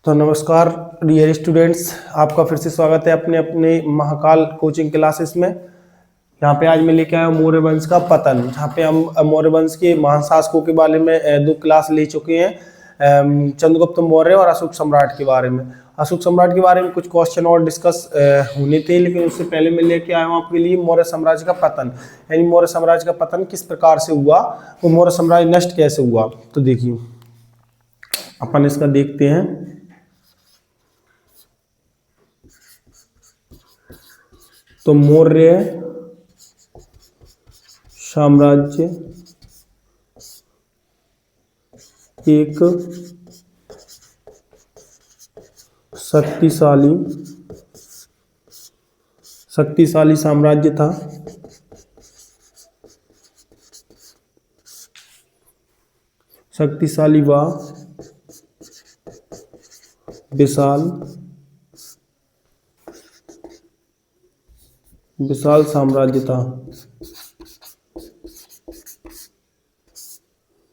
तो नमस्कार dear students, आपका फिर से स्वागत है अपने अपने महाकाल कोचिंग क्लासेस में। यहाँ पे आज मैं लेके आया हूँ मौर्य वंश का पतन, जहाँ पे हम मौर्य वंश के महान शासकों के बारे में दो क्लास ले चुके हैं, चंद्रगुप्त मौर्य और अशोक सम्राट के बारे में। अशोक सम्राट के बारे में कुछ क्वेश्चन और डिस्कस होने थे, लेकिन उससे पहले मैं लेके आया हूँ आपके लिए मौर्य साम्राज्य का पतन, यानी मौर्य साम्राज्य का पतन किस प्रकार से हुआ, वो मौर्य साम्राज्य नष्ट कैसे हुआ। तो देखिए अपन इसका देखते हैं। तो मौर्य साम्राज्य एक शक्तिशाली साम्राज्य था। शक्तिशाली व विशाल साम्राज्य था।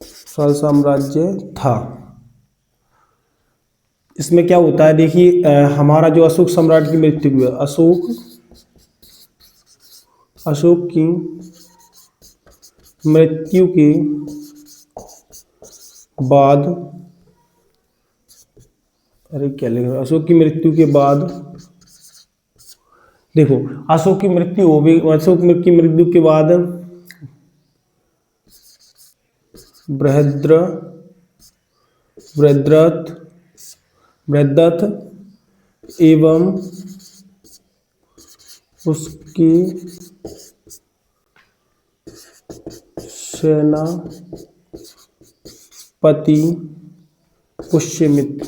विशाल साम्राज्य था। इसमें क्या होता है, देखिए हमारा जो अशोक सम्राट की मृत्यु हुई, अशोक की मृत्यु के बाद, अरे क्या लिख रहा है, अशोक की मृत्यु के बाद, देखो अशोक की मृत्यु हो गई। अशोक की मृत्यु के बाद बृहद्रथ एवं उसकी सेनापति पुष्यमित्र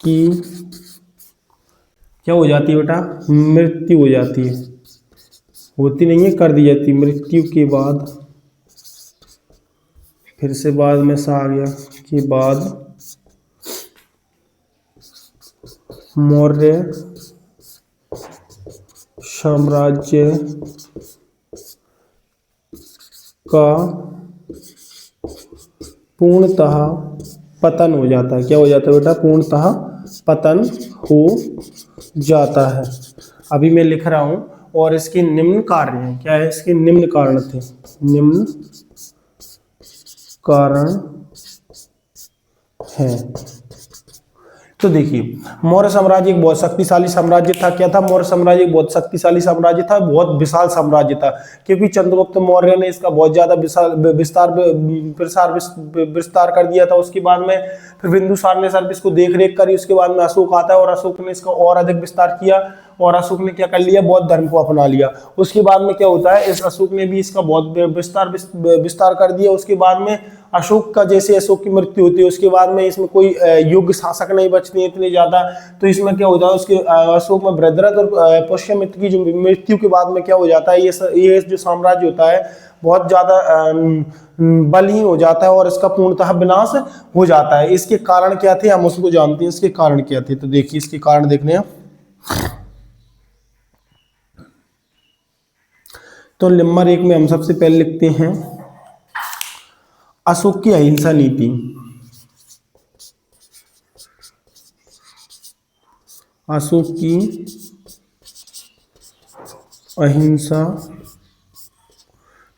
की क्या हो जाती है बेटा, मृत्यु हो जाती है। होती नहीं है, कर दी जाती। मृत्यु के बाद, फिर से बाद में सा आ गया, के बाद मौर्य साम्राज्य का पूर्णतः पतन हो जाता है। क्या हो जाता है बेटा, पूर्णतः पतन हो जाता है। अभी मैं लिख रहा हूं, और इसके निम्न कार्य हैं। क्या है, इसके निम्न कारण थे। निम्न कारण है। तो देखिए मौर्य साम्राज्य एक बहुत शक्तिशाली साम्राज्य था। क्या था, मौर्य साम्राज्य एक बहुत शक्तिशाली साम्राज्य था, बहुत विशाल साम्राज्य था, क्योंकि चंद्रगुप्त मौर्य ने इसका बहुत ज्यादा विस्तार कर दिया था। उसके बाद में फिर बिंदुसार ने सर्व इसको देख रेख करी। उसके बाद में अशोक आता है और अशोक ने इसका और अधिक विस्तार किया, और अशोक ने क्या कर लिया, बौद्ध धर्म को अपना लिया। उसके बाद में क्या होता है, इस अशोक ने भी इसका बहुत विस्तार कर दिया। उसके बाद में अशोक का, जैसे अशोक की मृत्यु होती है, उसके बाद में इसमें कोई योग्य शासक नहीं बचते इतने ज्यादा। तो इसमें क्या होता है, उसके अशोक में बृहद्रथ और पुष्यमित्र की जो मृत्यु के बाद में क्या हो जाता है, ये जो साम्राज्य होता है बहुत ज्यादा बलहीन हो जाता है, और इसका पूर्णतः विनाश हो जाता है। इसके कारण क्या थे, हम उसको जानते हैं। इसके कारण क्या थे, तो देखिए इसके कारण देखने हैं। तो नंबर 1 में हम सबसे पहले लिखते हैं अशोक की अहिंसा नीति। अशोक की अहिंसा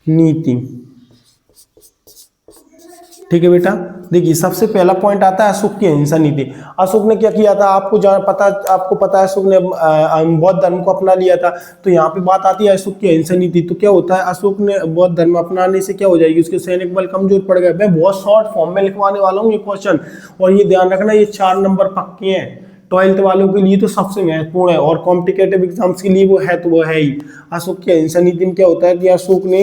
नीति। ठीक है बेटा, देखिए सबसे पहला पॉइंट आता है अशोक की अहिंसा नीति। अशोक ने क्या किया था, आपको पता है अशोक ने बौद्ध धर्म को अपना लिया था। तो यहाँ पे बात आती है अशोक की अहिंसा नीति। तो क्या होता है, अशोक ने बौद्ध धर्म अपनाने से क्या हो जाएगी, उसके सैनिक बल कमजोर पड़ गए। मैं बहुत शॉर्ट फॉर्म में लिखवाने वाला हूँ ये क्वेश्चन, और ये ध्यान रखना, ये 4 नंबर पक्के हैं। 12th वालों के लिए तो सबसे महत्वपूर्ण है, और कॉम्पिटिटिव एग्जाम्स के लिए वो है ही। अशोक की अहिंसा नीति में क्या होता है कि अशोक ने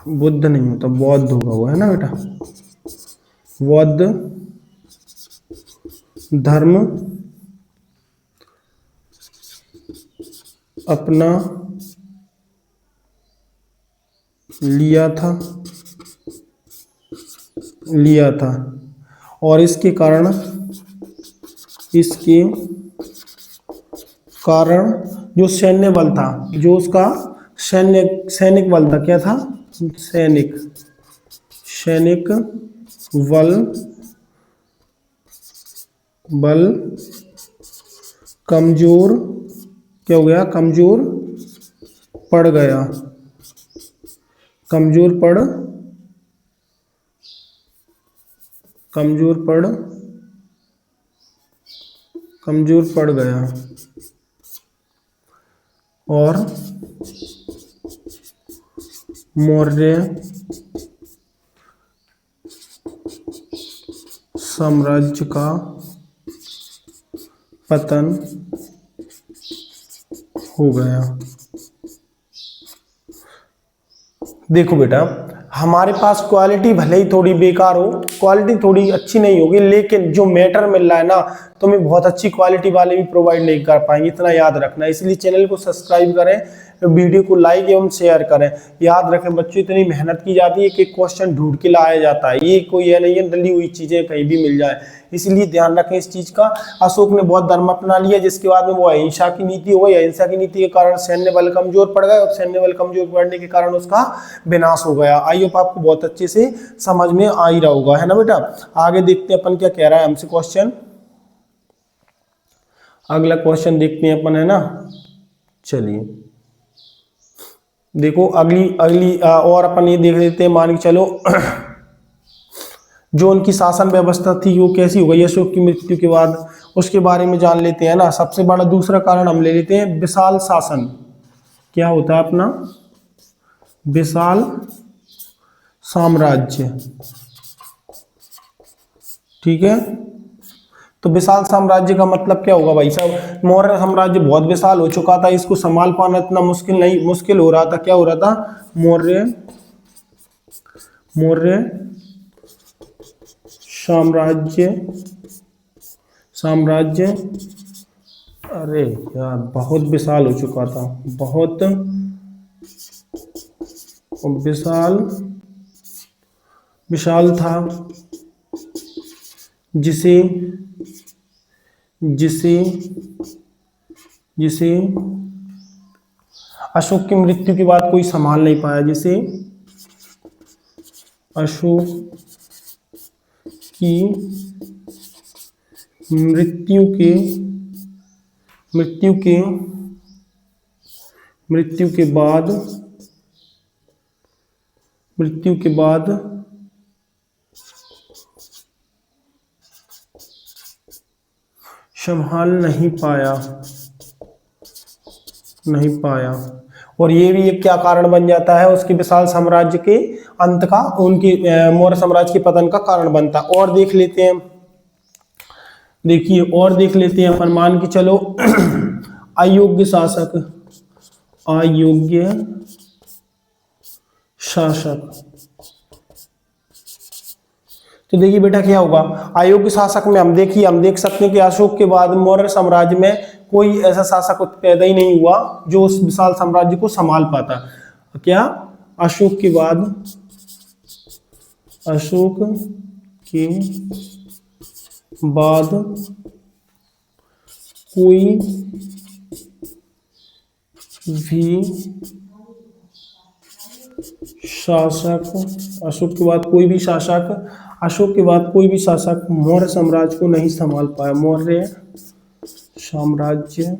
बुद्ध नहीं होता, बौद्ध होगा वो, है ना बेटा, बौद्ध धर्म अपना लिया था और इसके कारण जो सैन्य बल था, जो उसका सैनिक बल था, क्या था? सैनिक बल कमजोर, क्या हो गया? कमजोर पड़ गया, कमजोर पड़ गया और मौर्य साम्राज्य का पतन हो गया। देखो बेटा, हमारे पास क्वालिटी भले ही थोड़ी बेकार हो, क्वालिटी थोड़ी अच्छी नहीं होगी, लेकिन जो मैटर मिल रहा है ना, तो हमें बहुत अच्छी क्वालिटी वाले भी प्रोवाइड नहीं कर पाएंगे, इतना याद रखना। इसलिए चैनल को सब्सक्राइब करें, वीडियो को लाइक एवं शेयर करें। याद रखें बच्चों, इतनी मेहनत की जाती है कि क्वेश्चन ढूंढ के लाया जाता है, ये कोई है नहीं है डली हुई चीजें कहीं भी मिल जाए, इसलिए ध्यान रखें इस चीज का। अशोक ने बौद्ध धर्म अपना लिया, जिसके बाद में वो अहिंसा की नीति हो गई। अहिंसा की नीति के कारण सैन्य बल कमजोर पड़ गए और सैन्य बल कमजोर पड़ने के कारण उसका विनाश हो गया। आई होप आपको बहुत अच्छे से समझ में आ ही रहा होगा, है ना बेटा। आगे देखते हैं अपन क्या कह रहा है हमसे क्वेश्चन। अगला क्वेश्चन देखते हैं अपन, है ना। चलिए देखो अगली और अपन ये देख लेते हैं। मान के चलो जो उनकी शासन व्यवस्था थी वो कैसी हो गई अशोक की मृत्यु के बाद, उसके बारे में जान लेते हैं ना। सबसे बड़ा दूसरा कारण हम ले लेते हैं विशाल शासन। क्या होता है अपना? विशाल साम्राज्य, ठीक है। तो विशाल साम्राज्य का मतलब क्या होगा भाई साहब? मौर्य साम्राज्य बहुत विशाल हो चुका था, इसको संभाल पाना इतना मुश्किल हो रहा था। क्या हो रहा था? मौर्य साम्राज्य अरे यार बहुत विशाल हो चुका था, बहुत विशाल था, जिसे अशोक की मृत्यु के बाद कोई संभाल नहीं पाया। जिसे अशोक की मृत्यु के बाद संभाल नहीं पाया। और ये भी एक क्या कारण बन जाता है उसके विशाल साम्राज्य के अंत का, उनके मौर्य साम्राज्य के पतन का कारण बनता। और देख लेते हैं, देखिए और देख लेते हैं अपन। मान के चलो अयोग्य शासक। तो देखिए बेटा क्या होगा अयोग्य शासक में, हम देख सकते हैं कि अशोक के बाद मौर्य साम्राज्य में कोई ऐसा शासक पैदा ही नहीं हुआ जो उस विशाल साम्राज्य को संभाल पाता। क्या? अशोक के बाद कोई भी शासक मौर्य साम्राज्य को नहीं संभाल पाया। मौर्य साम्राज्य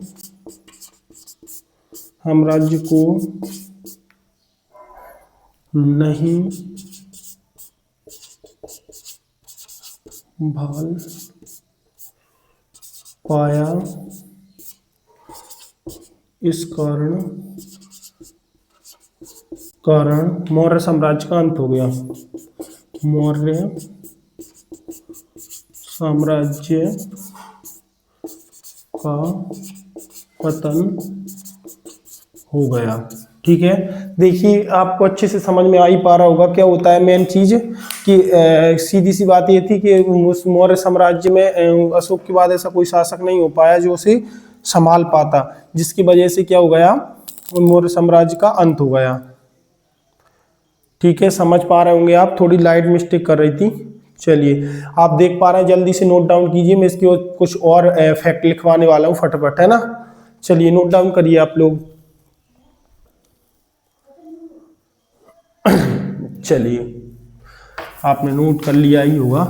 को नहीं संभाल पाया, इस कारण मौर्य साम्राज्य का अंत हो गया। मौर्य साम्राज्य का पतन हो गया। ठीक है, देखिए आपको अच्छे से समझ में आ ही पा रहा होगा क्या होता है मेन चीज कि सीधी सी बात ये थी कि उस मौर्य साम्राज्य में अशोक के बाद ऐसा कोई शासक नहीं हो पाया जो उसे संभाल पाता, जिसकी वजह से क्या हो गया, मौर्य साम्राज्य का अंत हो गया। ठीक है, समझ पा रहे होंगे आप, थोड़ी लाइट मिस्टेक कर रही थी। चलिए आप देख पा रहे हैं, जल्दी से नोट डाउन कीजिए, मैं इसकी कुछ और फैक्ट लिखवाने वाला हूँ फटाफट, है ना। चलिए नोट डाउन करिए आप लोग। चलिए आपने नोट कर लिया ही होगा।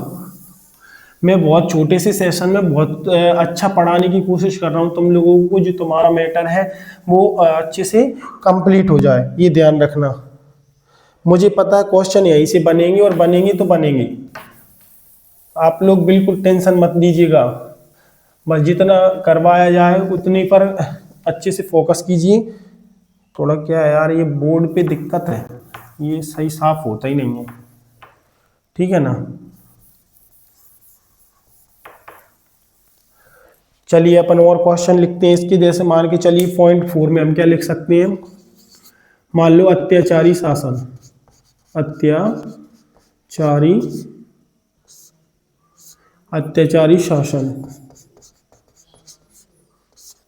मैं बहुत छोटे से सेशन में बहुत अच्छा पढ़ाने की कोशिश कर रहा हूँ तुम लोगों को, जो तुम्हारा मैटर है वो अच्छे से कंप्लीट हो जाए, ये ध्यान रखना। मुझे पता है क्वेश्चन यहीं से बनेंगे और बनेंगे तो बनेंगे, आप लोग बिल्कुल टेंशन मत लीजिएगा। बस जितना करवाया जाए उतने पर अच्छे से फोकस कीजिए। थोड़ा क्या है यार, ये बोर्ड पे दिक्कत है, ये सही साफ होता ही नहीं है, ठीक है ना। चलिए अपन और क्वेश्चन लिखते हैं इसके। जैसे मान के चलिए पॉइंट 4 में हम क्या लिख सकते हैं, मान लो अत्याचारी शासन, अत्याचारी अत्याचारी शासन।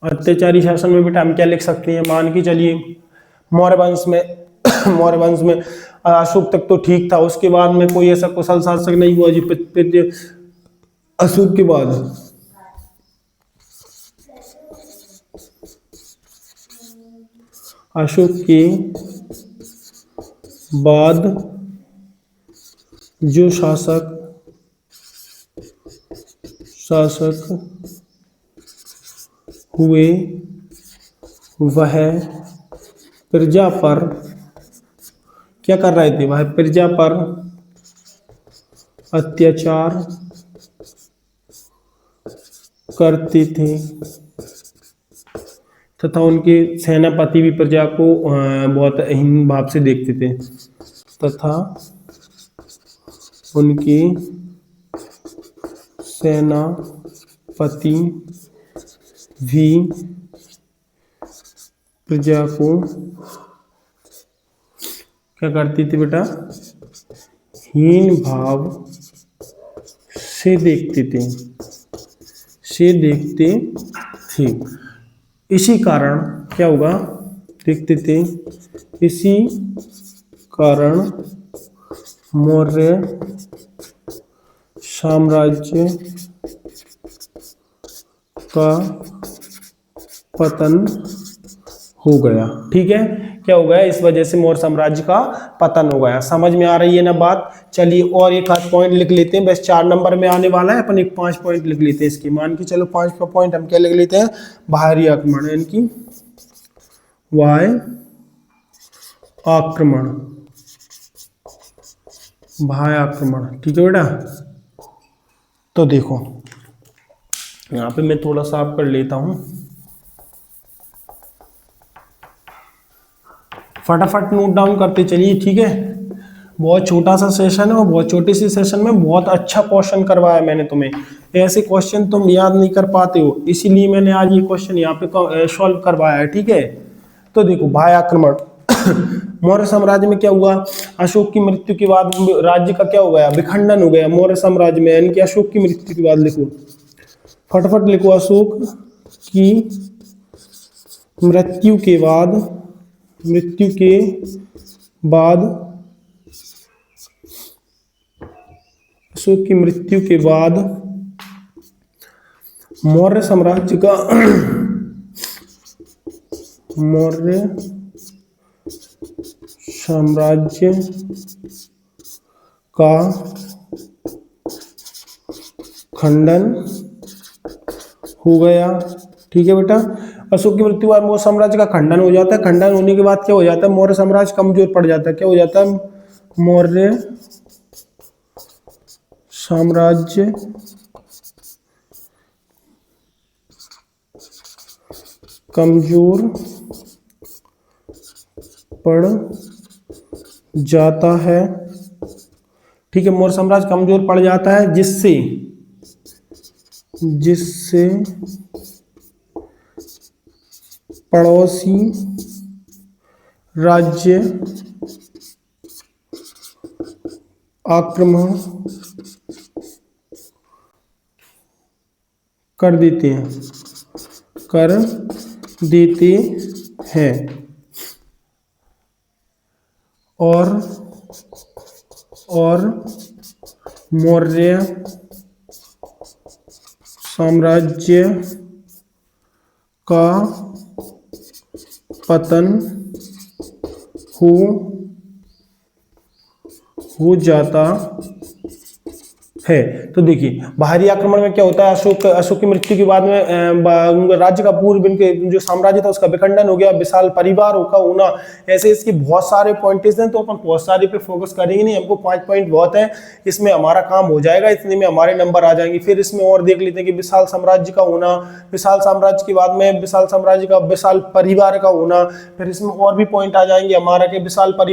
अत्याचारी शासन में बेटा हम क्या लिख सकते हैं, मान के चलिए मौर्य वंश में मौर्य वंश में अशोक तक तो ठीक था, उसके बाद में कोई ऐसा कुशल शासक नहीं हुआ जो अशोक के बाद अशोक के बाद जो शासक हुए वह प्रजा पर क्या कर रहे थे, वह प्रजा पर अत्याचार करते थे तथा उनके सेनापति भी प्रजा को बहुत हीन भाव से देखते थे, तथा उनके सेनापति भी प्रजा को क्या करती थी बेटा, हीन भाव से देखते थे। इसी कारण क्या होगा, देखते थे, इसी कारण मौर्य साम्राज्य का पतन हो गया। ठीक है, क्या हो गया, इस वजह से मौर्य साम्राज्य का पतन हो गया। समझ में आ रही है ना बात। चलिए और एक आध पॉइंट लिख लेते हैं, बस 4 नंबर में आने वाला है, अपन एक 5 पॉइंट लिख लेते हैं इसके। मान के चलो 5 पॉइंट हम क्या लिख लेते हैं, बाहरी आक्रमण, यानी कि वाय आक्रमण, बाह्य आक्रमण। ठीक है बेटा, तो देखो यहाँ पे मैं थोड़ा साफ कर लेता हूं, फटाफट नोट डाउन करते चलिए। ठीक है, बहुत छोटा सा सेशन है और बहुत छोटे से सेशन में बहुत अच्छा क्वेश्चन करवाया मैंने तुम्हें। ऐसे क्वेश्चन तुम याद नहीं कर पाते हो, इसीलिए मैंने आज ये क्वेश्चन यहाँ पे सॉल्व करवाया है। ठीक है, तो देखो बाह्य आक्रमण मौर्य साम्राज्य में क्या हुआ, अशोक की मृत्यु के बाद राज्य का क्या हो गया, विखंडन हो गया मौर्य साम्राज्य में, यानी कि अशोक की मृत्यु के बाद। लिखो फटाफट लिखो, अशोक की मृत्यु के बाद अशोक की मृत्यु के बाद मौर्य साम्राज्य का खंडन हो गया। ठीक है बेटा, अशोक की मृत्यु बाद मौर्य साम्राज्य का खंडन हो जाता है। खंडन होने के बाद क्या हो जाता है, मौर्य साम्राज्य कमजोर पड़ जाता है। क्या हो जाता है, मौर्य साम्राज्य कमजोर पड़ जाता है। ठीक है, मौर्य साम्राज्य कमजोर पड़ जाता है, जिससे पड़ोसी राज्य आक्रमण कर देते हैं और मौर्य साम्राज्य का पतन हो जाता है। तो देखिए बाहरी आक्रमण में क्या होता है, अशोक की मृत्यु के बाद में राज्य का पूर्व इनके जो साम्राज्य था उसका विखंडन हो गया, विशाल परिवार का होना, ऐसे इसके बहुत सारे पॉइंट्स हैं। तो अपन बहुत सारे पे फोकस करेंगे नहीं, हमको 5 पॉइंट बहुत है, इसमें हमारा काम हो जाएगा, इतने में हमारे नंबर आ जाएंगे। फिर इसमें और देख लेते हैं कि विशाल साम्राज्य का होना, विशाल साम्राज्य के बाद में विशाल साम्राज्य का विशाल परिवार का होना, फिर इसमें और भी पॉइंट आ जाएंगे हमारा कि विशाल परिवार